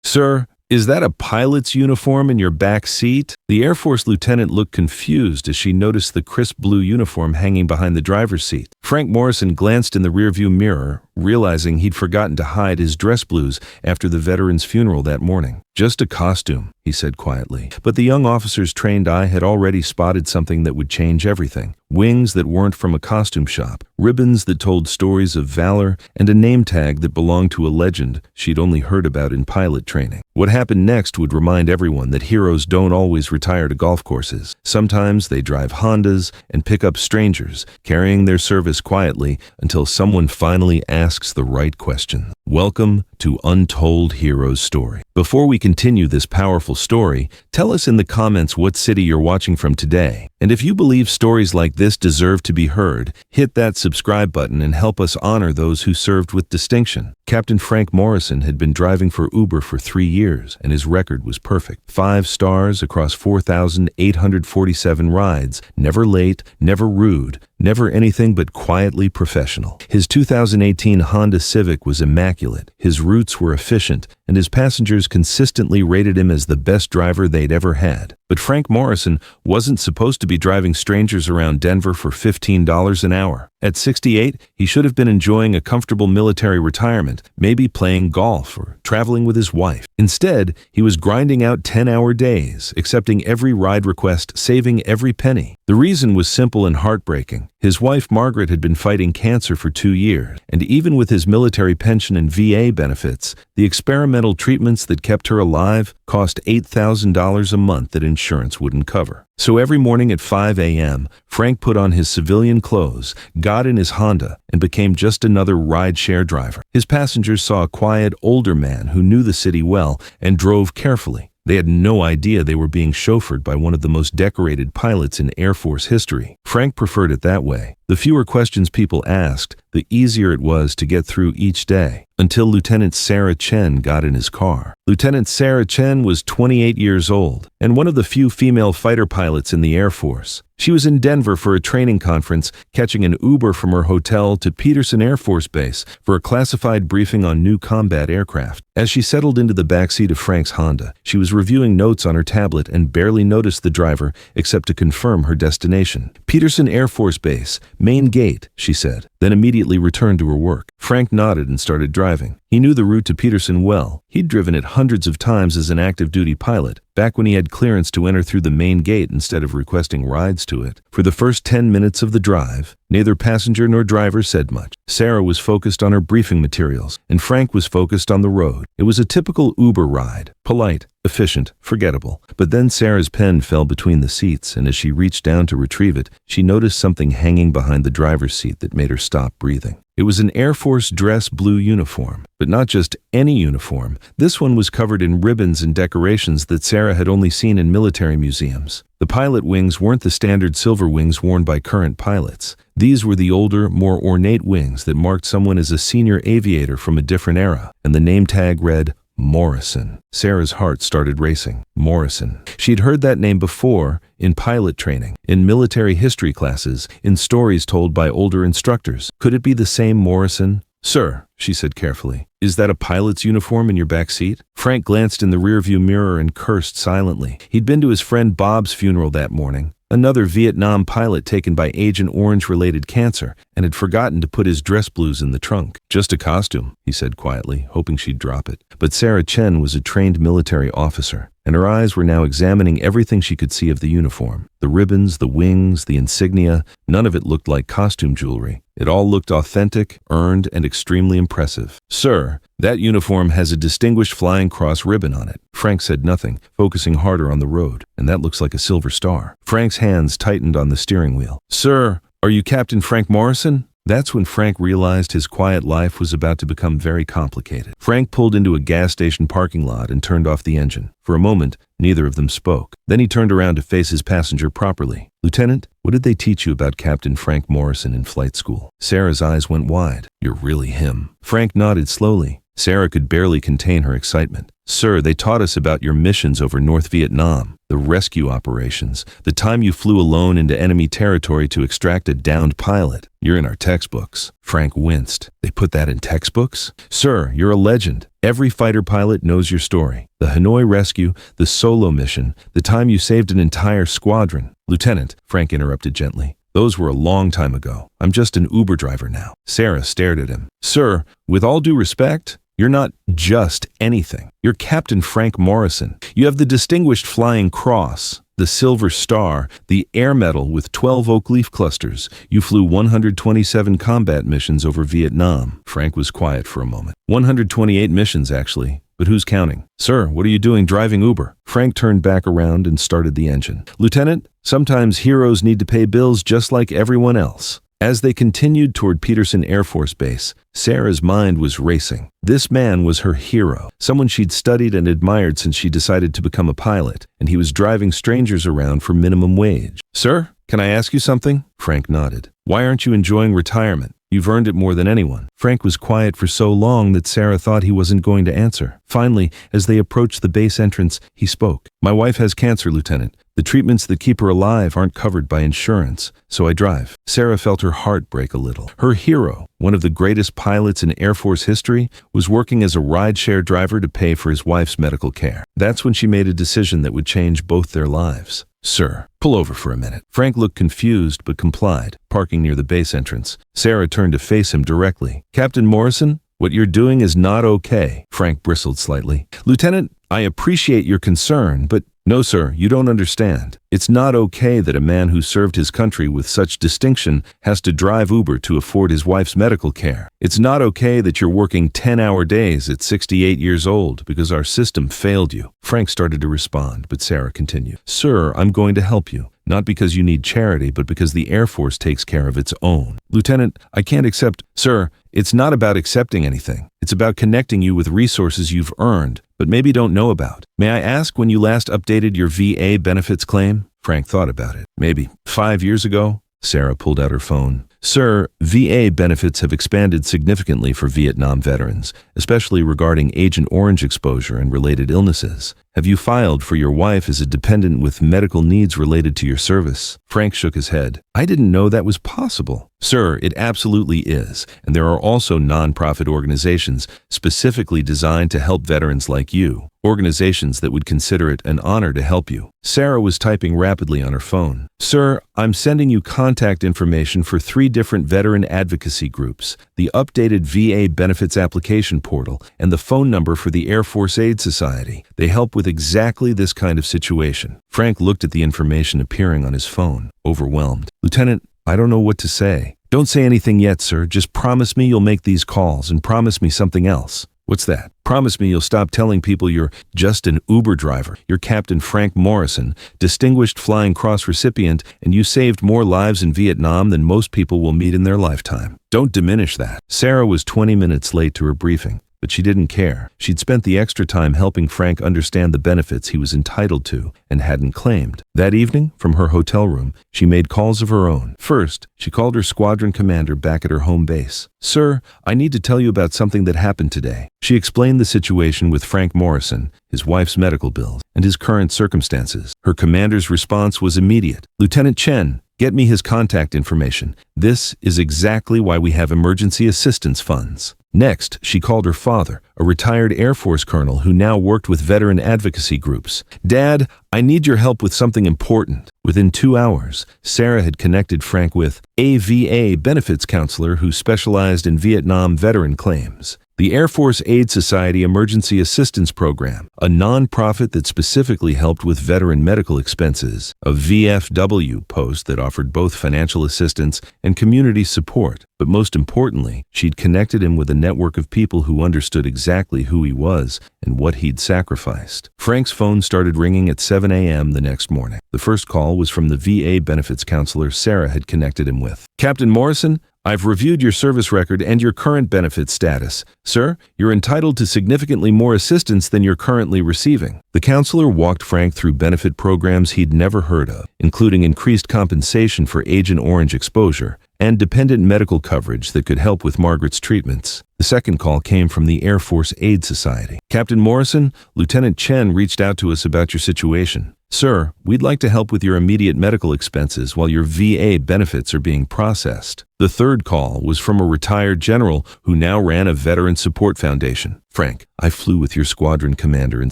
"Sir, is that a pilot's uniform in your back seat?" The Air Force lieutenant looked confused as she noticed the crisp blue uniform hanging behind the driver's seat. Frank Morrison glanced in the rearview mirror, realizing he'd forgotten to hide his dress blues after the veteran's funeral that morning. "Just a costume," he said quietly. But the young officer's trained eye had already spotted something that would change everything. Wings that weren't from a costume shop, ribbons that told stories of valor, and a name tag that belonged to a legend she'd only heard about in pilot training. What happened next would remind everyone that heroes don't always retire to golf courses. Sometimes they drive Hondas and pick up strangers, carrying their service quietly until someone finally asks the right question. Welcome to Untold Heroes Story. Before we continue this powerful story, tell us in the comments what city you're watching from today. And if you believe stories like this deserve to be heard, hit that subscribe button and help us honor those who served with distinction. Captain Frank Morrison had been driving for Uber for 3 years, and his record was perfect. 5 stars across 4,847 rides, never late, never rude, never anything but quietly professional. His 2018 Honda Civic was immaculate, his routes were efficient, and his passengers consistently rated him as the best driver they'd ever had. But Frank Morrison wasn't supposed to be driving strangers around Denver for $15 an hour. At 68, he should have been enjoying a comfortable military retirement, maybe playing golf or traveling with his wife. Instead, he was grinding out 10-hour days, accepting every ride request, saving every penny. The reason was simple and heartbreaking. His wife Margaret had been fighting cancer for 2 years, and even with his military pension and VA benefits, the experimental treatments that kept her alive cost $8,000 a month that insurance wouldn't cover. So every morning at 5 a.m., Frank put on his civilian clothes, got in his Honda, and became just another ride-share driver. His passengers saw a quiet, older man who knew the city well and drove carefully. They had no idea they were being chauffeured by one of the most decorated pilots in Air Force history. Frank preferred it that way. The fewer questions people asked, the easier it was to get through each day, until Lieutenant Sarah Chen got in his car. Lieutenant Sarah Chen was 28 years old and one of the few female fighter pilots in the Air Force. She was in Denver for a training conference, catching an Uber from her hotel to Peterson Air Force Base for a classified briefing on new combat aircraft. As she settled into the backseat of Frank's Honda, she was reviewing notes on her tablet and barely noticed the driver except to confirm her destination. Peterson Air Force Base, main gate, she said, then immediately returned to her work. Frank nodded and started driving. He knew the route to Peterson well. He'd driven it hundreds of times as an active-duty pilot, back when he had clearance to enter through the main gate instead of requesting rides to it. For the first 10 minutes of the drive, neither passenger nor driver said much. Sarah was focused on her briefing materials, and Frank was focused on the road. It was a typical Uber ride, polite, efficient, forgettable. But then Sarah's pen fell between the seats, and as she reached down to retrieve it, she noticed something hanging behind the driver's seat that made her stop breathing. It was an Air Force dress blue uniform, but not just any uniform. This one was covered in ribbons and decorations that Sarah had only seen in military museums. The pilot wings weren't the standard silver wings worn by current pilots. These were the older, more ornate wings that marked someone as a senior aviator from a different era, and the name tag read Morrison. Sarah's heart started racing. Morrison. She'd heard that name before, in pilot training, in military history classes, in stories told by older instructors. Could it be the same Morrison? "Sir," she said carefully, "is that a pilot's uniform in your back seat?" Frank glanced in the rearview mirror and cursed silently. He'd been to his friend Bob's funeral that morning, another Vietnam pilot taken by Agent Orange-related cancer, and had forgotten to put his dress blues in the trunk. "Just a costume," he said quietly, hoping she'd drop it. But Sarah Chen was a trained military officer, and her eyes were now examining everything she could see of the uniform. The ribbons, the wings, the insignia, none of it looked like costume jewelry. It all looked authentic, earned, and extremely impressive. "Sir, that uniform has a distinguished flying cross ribbon on it." Frank said nothing, focusing harder on the road. "And that looks like a silver star." Frank's hands tightened on the steering wheel. "Sir, are you Captain Frank Morrison?" That's when Frank realized his quiet life was about to become very complicated. Frank pulled into a gas station parking lot and turned off the engine. For a moment, neither of them spoke. Then he turned around to face his passenger properly. "Lieutenant, what did they teach you about Captain Frank Morrison in flight school?" Sarah's eyes went wide. "You're really him." Frank nodded slowly. Sarah could barely contain her excitement. Sir, they taught us about your missions over North Vietnam, the rescue operations, the time you flew alone into enemy territory to extract a downed pilot. You're in our textbooks. Frank winced. They put that in textbooks? Sir, you're a legend. Every fighter pilot knows your story. The Hanoi rescue, the solo mission, the time you saved an entire squadron. Lieutenant, Frank interrupted gently. Those were a long time ago. I'm just an Uber driver now. Sarah stared at him. Sir, with all due respect, you're not just anything. You're Captain Frank Morrison. You have the Distinguished Flying Cross, the Silver Star, the Air Medal with 12 oak leaf clusters. You flew 127 combat missions over Vietnam. Frank was quiet for a moment. 128 missions, actually. But who's counting? Sir, what are you doing driving Uber? Frank turned back around and started the engine. Lieutenant, sometimes heroes need to pay bills just like everyone else. As they continued toward Peterson Air Force Base, Sarah's mind was racing. This man was her hero, someone she'd studied and admired since she decided to become a pilot, and he was driving strangers around for minimum wage. Sir, can I ask you something? Frank nodded. Why aren't you enjoying retirement? You've earned it more than anyone. Frank was quiet for so long that Sarah thought he wasn't going to answer. Finally, as they approached the base entrance, he spoke. My wife has cancer, Lieutenant. The treatments that keep her alive aren't covered by insurance, so I drive. Sarah felt her heart break a little. Her hero, one of the greatest pilots in Air Force history, was working as a rideshare driver to pay for his wife's medical care. That's when she made a decision that would change both their lives. Sir, pull over for a minute. Frank looked confused but complied, parking near the base entrance. Sarah turned to face him directly. Captain Morrison, what you're doing is not okay. Frank bristled slightly. Lieutenant, I appreciate your concern, but no, sir, you don't understand. It's not okay that a man who served his country with such distinction has to drive Uber to afford his wife's medical care. It's not okay that you're working 10-hour days at 68 years old because our system failed you. Frank started to respond, but Sarah continued. Sir, I'm going to help you. Not because you need charity, but because the Air Force takes care of its own. Lieutenant, I can't accept. Sir, it's not about accepting anything. It's about connecting you with resources you've earned, but maybe don't know about. May I ask when you last updated your VA benefits claim? Frank thought about it. Maybe 5 years ago? Sarah pulled out her phone. Sir, VA benefits have expanded significantly for Vietnam veterans, especially regarding Agent Orange exposure and related illnesses. Have you filed for your wife as a dependent with medical needs related to your service? Frank shook his head. I didn't know that was possible. Sir, it absolutely is, and there are also nonprofit organizations specifically designed to help veterans like you, organizations that would consider it an honor to help you. Sarah was typing rapidly on her phone. Sir, I'm sending you contact information for 3 different veteran advocacy groups, the updated VA benefits application portal, and the phone number for the Air Force Aid Society. They help with exactly this kind of situation. Frank looked at the information appearing on his phone, overwhelmed. Lieutenant, I don't know what to say. Don't say anything yet, sir. Just promise me you'll make these calls and promise me something else. What's that? Promise me you'll stop telling people you're just an Uber driver. You're Captain Frank Morrison, Distinguished Flying Cross recipient, and you saved more lives in Vietnam than most people will meet in their lifetime. Don't diminish that. Sarah was 20 minutes late to her briefing, but she didn't care. She'd spent the extra time helping Frank understand the benefits he was entitled to and hadn't claimed. That evening, from her hotel room, she made calls of her own. First, she called her squadron commander back at her home base. Sir, I need to tell you about something that happened today. She explained the situation with Frank Morrison, his wife's medical bills, and his current circumstances. Her commander's response was immediate. Lieutenant Chen, get me his contact information. This is exactly why we have emergency assistance funds. Next, she called her father, a retired Air Force colonel who now worked with veteran advocacy groups. Dad, I need your help with something important. Within 2 hours, Sarah had connected Frank with a VA benefits counselor who specialized in Vietnam veteran claims. The Air Force Aid Society Emergency Assistance Program, a nonprofit that specifically helped with veteran medical expenses, a VFW post that offered both financial assistance and community support. But most importantly, she'd connected him with a network of people who understood exactly who he was and what he'd sacrificed. Frank's phone started ringing at 7 a.m. the next morning. The first call was from the VA benefits counselor Sarah had connected him with. Captain Morrison, I've reviewed your service record and your current benefit status. Sir, you're entitled to significantly more assistance than you're currently receiving. The counselor walked Frank through benefit programs he'd never heard of, including increased compensation for Agent Orange exposure and dependent medical coverage that could help with Margaret's treatments. The second call came from the Air Force Aid Society. Captain Morrison, Lieutenant Chen reached out to us about your situation. Sir, we'd like to help with your immediate medical expenses while your VA benefits are being processed. The third call was from a retired general who now ran a veteran support foundation. Frank, I flew with your squadron commander in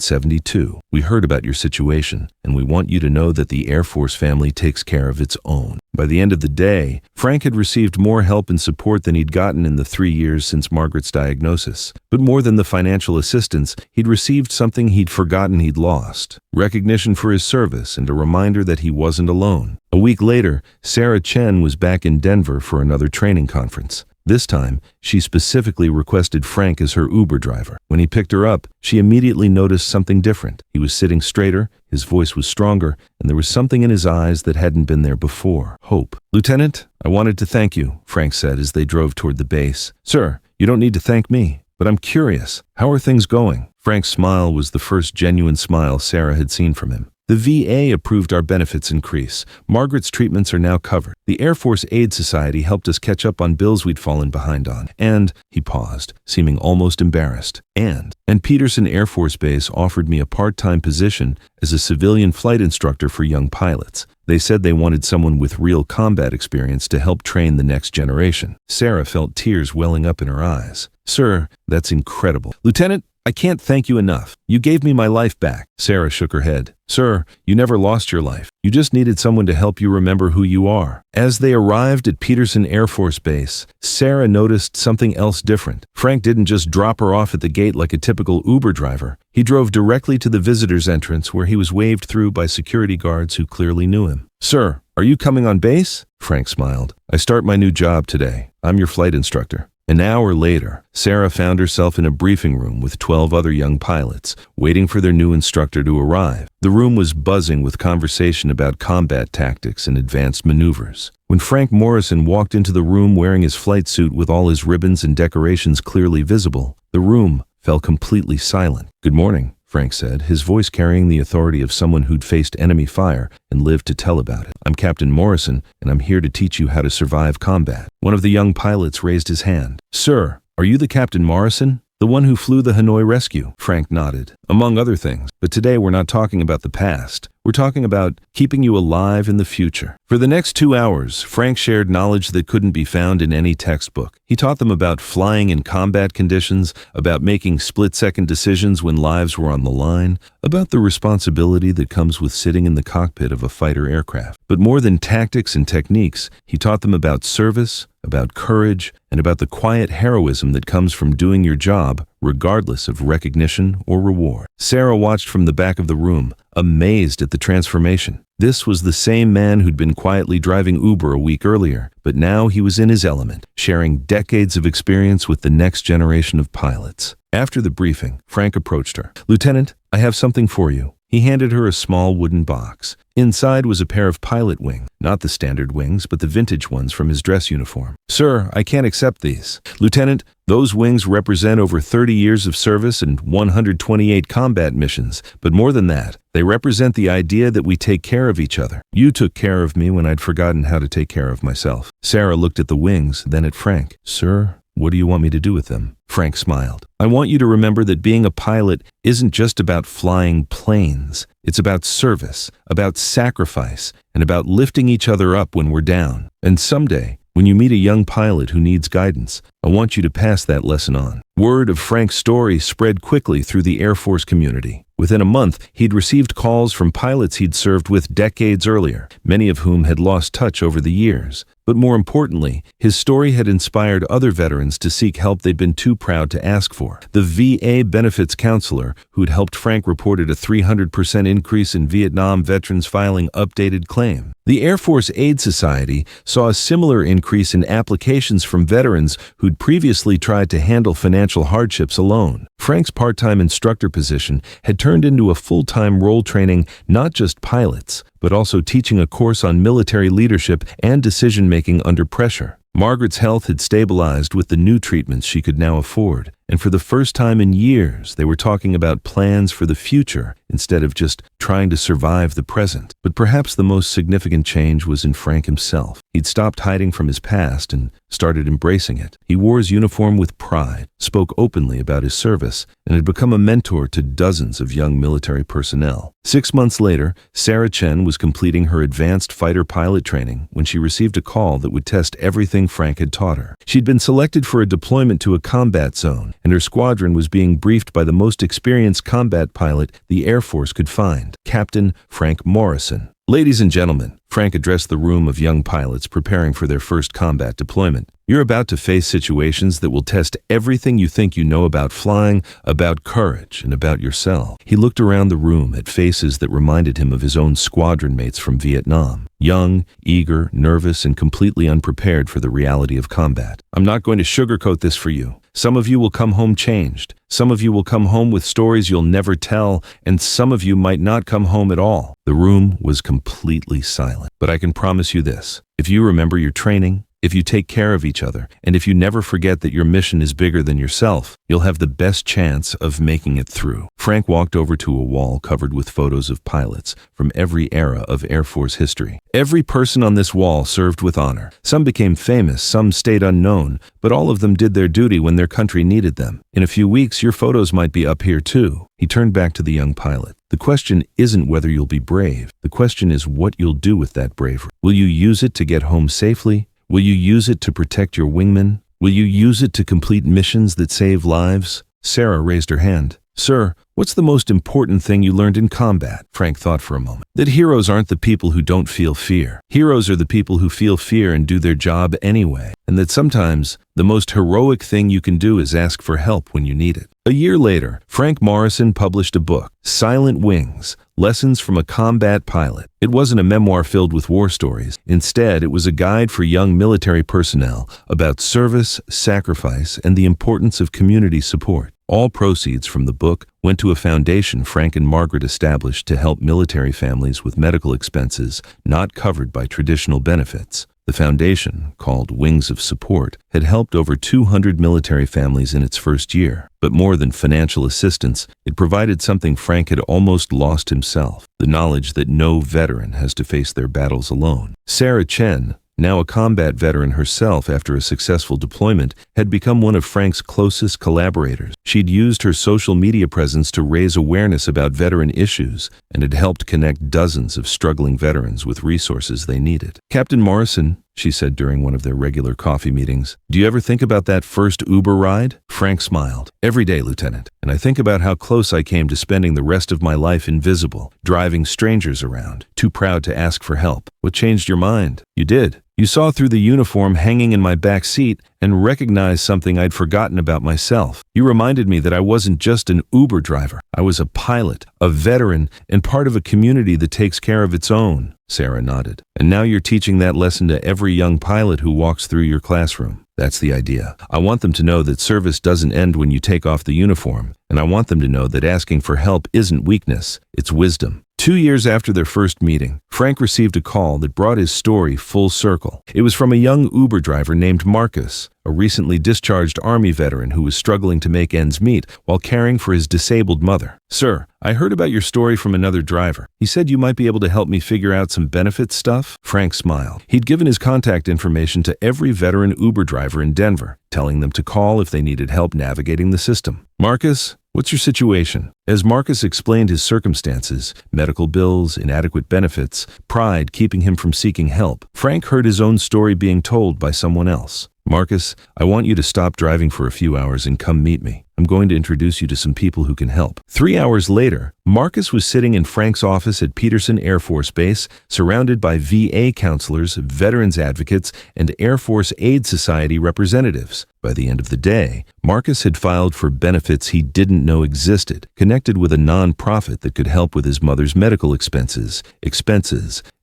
'72. We heard about your situation, and we want you to know that the Air Force family takes care of its own. By the end of the day, Frank had received more help and support than he'd gotten in the 3 years since Margaret's diagnosis. But more than the financial assistance, he'd received something he'd forgotten he'd lost: recognition for his service and a reminder that he wasn't alone. A week later, Sarah Chen was back in Denver for another training conference. This time, she specifically requested Frank as her Uber driver. When he picked her up, she immediately noticed something different. He was sitting straighter, his voice was stronger, and there was something in his eyes that hadn't been there before: hope. "Lieutenant, I wanted to thank you," Frank said as they drove toward the base. "Sir, you don't need to thank me, but I'm curious. How are things going?" Frank's smile was the first genuine smile Sarah had seen from him. "The VA approved our benefits increase. Margaret's treatments are now covered. The Air Force Aid Society helped us catch up on bills we'd fallen behind on. And," he paused, seeming almost embarrassed, and Peterson Air Force Base offered me a part-time position as a civilian flight instructor for young pilots. They said they wanted someone with real combat experience to help train the next generation." Sarah felt tears welling up in her eyes. "Sir, that's incredible. Lieutenant, I can't thank you enough. You gave me my life back." Sarah shook her head. "Sir, you never lost your life. You just needed someone to help you remember who you are." As they arrived at Peterson Air Force Base, Sarah noticed something else different. Frank didn't just drop her off at the gate like a typical Uber driver. He drove directly to the visitor's entrance where he was waved through by security guards who clearly knew him. "Sir, are you coming on base?" Frank smiled. "I start my new job today. I'm your flight instructor." An hour later, Sarah found herself in a briefing room with 12 other young pilots, waiting for their new instructor to arrive. The room was buzzing with conversation about combat tactics and advanced maneuvers. When Frank Morrison walked into the room wearing his flight suit with all his ribbons and decorations clearly visible, the room fell completely silent. "Good morning," Frank said, his voice carrying the authority of someone who'd faced enemy fire and lived to tell about it. "I'm Captain Morrison, and I'm here to teach you how to survive combat." One of the young pilots raised his hand. "Sir, are you the Captain Morrison? The one who flew the Hanoi rescue?" Frank nodded. "Among other things. But today we're not talking about the past. We're talking about keeping you alive in the future." For the next 2 hours, Frank shared knowledge that couldn't be found in any textbook. He taught them about flying in combat conditions, about making split-second decisions when lives were on the line, about the responsibility that comes with sitting in the cockpit of a fighter aircraft. But more than tactics and techniques, he taught them about service, about courage, and about the quiet heroism that comes from doing your job, regardless of recognition or reward. Sarah watched from the back of the room, amazed at the transformation. This was the same man who'd been quietly driving Uber a week earlier, but now he was in his element, sharing decades of experience with the next generation of pilots. After the briefing, Frank approached her. "Lieutenant, I have something for you." He handed her a small wooden box. Inside was a pair of pilot wings, not the standard wings, but the vintage ones from his dress uniform. "Sir, I can't accept these." "Lieutenant, those wings represent over 30 years of service and 128 combat missions, but more than that, they represent the idea that we take care of each other. You took care of me when I'd forgotten how to take care of myself." Sarah looked at the wings, then at Frank. "Sir, what do you want me to do with them?" Frank smiled. "I want you to remember that being a pilot isn't just about flying planes. It's about service, about sacrifice, and about lifting each other up when we're down. And someday, when you meet a young pilot who needs guidance, I want you to pass that lesson on." Word of Frank's story spread quickly through the Air Force community. Within a month, he'd received calls from pilots he'd served with decades earlier, many of whom had lost touch over the years. But more importantly, his story had inspired other veterans to seek help they'd been too proud to ask for. The VA benefits counselor who'd helped Frank reported a 300% increase in Vietnam veterans filing updated claims. The Air Force Aid Society saw a similar increase in applications from veterans who'd previously tried to handle financial hardships alone. Frank's part-time instructor position had turned into a full-time role training not just pilots, but also teaching a course on military leadership and decision-making under pressure. Margaret's health had stabilized with the new treatments she could now afford, And for the first time in years, they were talking about plans for the future instead of just trying to survive the present. But perhaps the most significant change was in Frank himself. He'd stopped hiding from his past and started embracing it. He wore his uniform with pride, spoke openly about his service, and had become a mentor to dozens of young military personnel. 6 months later, Sarah Chen was completing her advanced fighter pilot training when she received a call that would test everything Frank had taught her. She'd been selected for a deployment to a combat zone, and her squadron was being briefed by the most experienced combat pilot the Air Force could find, Captain Frank Morrison. "Ladies and gentlemen," Frank addressed the room of young pilots preparing for their first combat deployment. "You're about to face situations that will test everything you think you know about flying, about courage, and about yourself." He looked around the room at faces that reminded him of his own squadron mates from Vietnam. Young, eager, nervous, and completely unprepared for the reality of combat. "I'm not going to sugarcoat this for you. Some of you will come home changed. Some of you will come home with stories you'll never tell, and some of you might not come home at all." The room was completely silent. "But I can promise you this. If you remember your training, if you take care of each other, and if you never forget that your mission is bigger than yourself, you'll have the best chance of making it through." Frank walked over to a wall covered with photos of pilots from every era of Air Force history. Every person on this wall served with honor. Some became famous, some stayed unknown, but all of them did their duty when their country needed them. "In a few weeks, your photos might be up here too." He turned back to the young pilot. "The question isn't whether you'll be brave. The question is what you'll do with that bravery. Will you use it to get home safely? Will you use it to protect your wingmen? Will you use it to complete missions that save lives?" Sarah raised her hand. "Sir, what's the most important thing you learned in combat?" Frank thought for a moment. "That heroes aren't the people who don't feel fear. Heroes are the people who feel fear and do their job anyway. And that sometimes the most heroic thing you can do is ask for help when you need it." A year later, Frank Morrison published a book, Silent Wings: Lessons from a Combat Pilot. It wasn't a memoir filled with war stories. Instead, it was a guide for young military personnel about service, sacrifice, and the importance of community support. All proceeds from the book went to a foundation Frank and Margaret established to help military families with medical expenses not covered by traditional benefits. The foundation, called Wings of Support, had helped over 200 military families in its first year. But more than financial assistance, it provided something Frank had almost lost himself: the knowledge that no veteran has to face their battles alone. Sarah Chen, now a combat veteran herself after a successful deployment, had become one of Frank's closest collaborators. She'd used her social media presence to raise awareness about veteran issues and had helped connect dozens of struggling veterans with resources they needed. "Captain Morrison," she said during one of their regular coffee meetings, "do you ever think about that first Uber ride?" Frank smiled. "Every day, Lieutenant. And I think about how close I came to spending the rest of my life invisible, driving strangers around, too proud to ask for help. What changed your mind?" "You did. You saw through the uniform hanging in my back seat and recognized something I'd forgotten about myself. You reminded me that I wasn't just an Uber driver. I was a pilot, a veteran, and part of a community that takes care of its own." Sarah nodded. "And now you're teaching that lesson to every young pilot who walks through your classroom." "That's the idea. I want them to know that service doesn't end when you take off the uniform, and I want them to know that asking for help isn't weakness, it's wisdom." 2 years after their first meeting, Frank received a call that brought his story full circle. It was from a young Uber driver named Marcus, a recently discharged Army veteran who was struggling to make ends meet while caring for his disabled mother. "Sir, I heard about your story from another driver. He said you might be able to help me figure out some benefits stuff." Frank smiled. He'd given his contact information to every veteran Uber driver in Denver, telling them to call if they needed help navigating the system. "Marcus, what's your situation?" As Marcus explained his circumstances, medical bills, inadequate benefits, pride keeping him from seeking help, Frank heard his own story being told by someone else. "Marcus, I want you to stop driving for a few hours and come meet me. I'm going to introduce you to some people who can help." 3 hours later, Marcus was sitting in Frank's office at Peterson Air Force Base, surrounded by VA counselors, veterans advocates, and Air Force Aid Society representatives. By the end of the day, Marcus had filed for benefits he didn't know existed, connected with a non-profit that could help with his mother's medical expenses,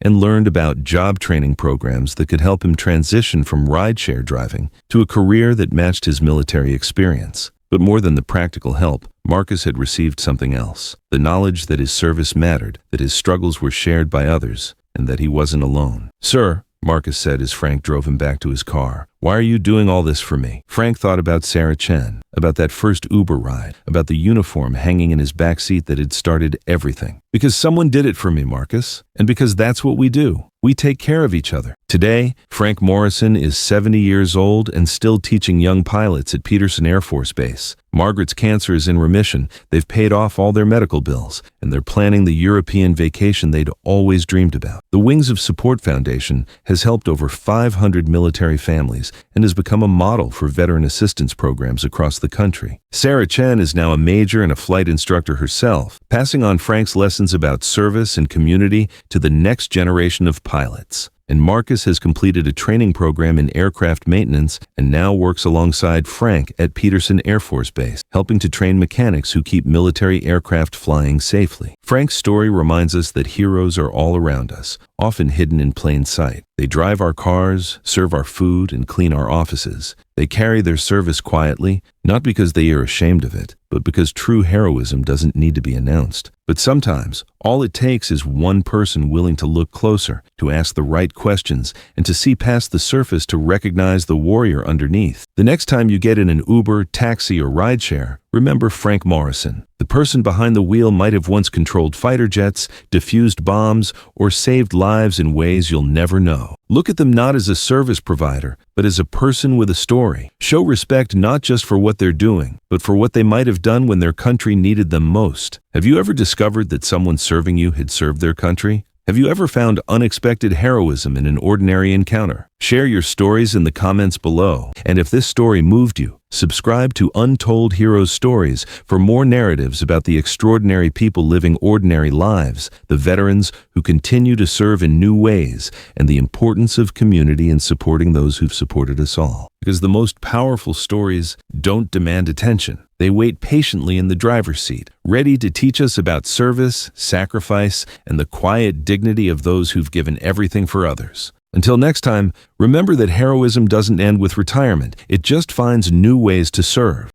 and learned about job training programs that could help him transition from rideshare driving to a career that matched his military experience. But more than the practical help, Marcus had received something else: the knowledge that his service mattered, that his struggles were shared by others, and that he wasn't alone. "Sir," Marcus said as Frank drove him back to his car, Why are you doing all this for me? Frank thought about Sarah Chen, about that first Uber ride, about the uniform hanging in his backseat that had started everything. Because someone did it for me, Marcus. And because that's what we do. We take care of each other. Today, Frank Morrison is 70 years old and still teaching young pilots at Peterson Air Force Base. Margaret's cancer is in remission, they've paid off all their medical bills, and they're planning the European vacation they'd always dreamed about. The Wings of Support Foundation has helped over 500 military families and has become a model for veteran assistance programs across the country. Sarah Chen is now a major and a flight instructor herself, passing on Frank's lessons about service and community to the next generation of pilots. And Marcus has completed a training program in aircraft maintenance and now works alongside Frank at Peterson Air Force Base, helping to train mechanics who keep military aircraft flying safely. Frank's story reminds us that heroes are all around us, often hidden in plain sight. They drive our cars, serve our food, and clean our offices. They carry their service quietly, not because they are ashamed of it, but because true heroism doesn't need to be announced. But sometimes, all it takes is one person willing to look closer, to ask the right questions, and to see past the surface to recognize the warrior underneath. The next time you get in an Uber, taxi, or rideshare, remember Frank Morrison. The person behind the wheel might have once controlled fighter jets, diffused bombs, or saved lives in ways you'll never know. Look at them not as a service provider, but as a person with a story. Show respect not just for what they're doing, but for what they might have done when their country needed them most. Have you ever discovered that someone serving you had served their country? Have you ever found unexpected heroism in an ordinary encounter? Share your stories in the comments below. And if this story moved you, subscribe to Untold Heroes Stories for more narratives about the extraordinary people living ordinary lives, the veterans who continue to serve in new ways, and the importance of community in supporting those who've supported us all. Because the most powerful stories don't demand attention. They wait patiently in the driver's seat, ready to teach us about service, sacrifice, and the quiet dignity of those who've given everything for others. Until next time, remember that heroism doesn't end with retirement. It just finds new ways to serve.